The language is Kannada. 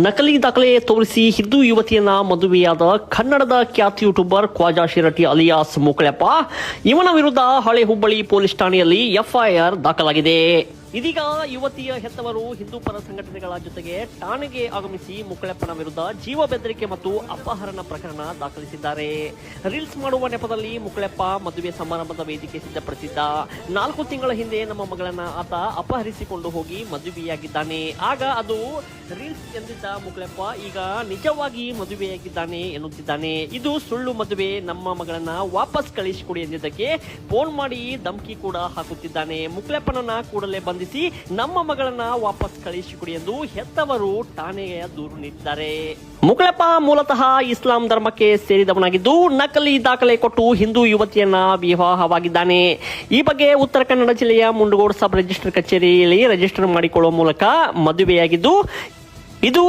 ನಕಲಿ ದಾಖಲೆ ತೋರಿಸಿ ಹಿಂದೂ ಯುವತಿಯನ್ನ ಮದುವೆಯಾದ ಕನ್ನಡದ ಖ್ಯಾತಿ ಯೂಟ್ಯೂಬರ್ ಖ್ವಾಜಾ ಶಿರಟಿ ಅಲಿಯಾಸ್ ಮುಕಳೆಪ್ಪ ಇವನ ವಿರುದ್ಧ ಹಳೆ ಹುಬ್ಬಳ್ಳಿ ಪೊಲೀಸ್ ಠಾಣೆಯಲ್ಲಿ ಎಫ್ಐಆರ್ ದಾಖಲಾಗಿದೆ. ಇದೀಗ ಯುವತಿಯ ಹೆತ್ತವರು ಹಿಂದೂ ಪರ ಸಂಘಟನೆಗಳ ಜೊತೆಗೆ ಠಾಣೆಗೆ ಆಗಮಿಸಿ ಮುಕಳೆಪ್ಪನ ವಿರುದ್ಧ ಜೀವ ಬೆದರಿಕೆ ಮತ್ತು ಅಪಹರಣ ಪ್ರಕರಣ ದಾಖಲಿಸಿದ್ದಾರೆ. ರೀಲ್ಸ್ ಮಾಡುವ ನೆಪದಲ್ಲಿ ಮುಕಳೆಪ್ಪ ಮದುವೆ ಸಮಾರಂಭದ ವೇದಿಕೆ ಸಿದ್ಧಪಡಿಸಿದ್ದ. 4 ತಿಂಗಳ ಹಿಂದೆ ನಮ್ಮ ಮಗಳನ್ನ ಆತ ಅಪಹರಿಸಿಕೊಂಡು ಹೋಗಿ ಮದುವೆಯಾಗಿದ್ದಾನೆ. ಆಗ ಅದು ರೀಲ್ಸ್ ಎಂದಿದ್ದ ಮುಕಳೆಪ್ಪ ಈಗ ನಿಜವಾಗಿ ಮದುವೆಯಾಗಿದ್ದಾನೆ ಎನ್ನುತ್ತಿದ್ದಾನೆ. ಇದು ಸುಳ್ಳು ಮದುವೆ, ನಮ್ಮ ಮಗಳನ್ನ ವಾಪಸ್ ಕಳಿಸಿಕೊಡಿ ಎಂದಿದ್ದಕ್ಕೆ ಫೋನ್ ಮಾಡಿ ಧಮಕಿ ಕೂಡ ಹಾಕುತ್ತಿದ್ದಾನೆ. ಮುಕಳೆಪ್ಪನನ್ನ ಕೂಡಲೇ ಬಂಧಿಸಿ ನಮ್ಮ ಮಗಳನ್ನ ವಾಪಸ್ ಕಳಿಸಿಕೊಡಿ ಎಂದು ಹೆತ್ತವರು ಠಾಣೆಯ ದೂರು ನೀಡಿದ್ದಾರೆ. ಮುಕಳೆಪ್ಪ ಮೂಲತಃ ಇಸ್ಲಾಂ ಧರ್ಮಕ್ಕೆ ಸೇರಿದವನಾಗಿದ್ದು ನಕಲಿ ದಾಖಲೆ ಕೊಟ್ಟು ಹಿಂದೂ ಯುವತಿಯನ್ನ ವಿವಾಹವಾಗಿದ್ದಾನೆ. ಈ ಬಗ್ಗೆ ಉತ್ತರ ಕನ್ನಡ ಜಿಲ್ಲೆಯ ಮುಂಡಗೋಡ್ ಸಬ್ ರಿಜಿಸ್ಟರ್ ಕಚೇರಿಯಲ್ಲಿ ರಿಜಿಸ್ಟರ್ ಮಾಡಿಕೊಳ್ಳುವ ಮೂಲಕ ಮದುವೆಯಾಗಿದ್ದು ಇದು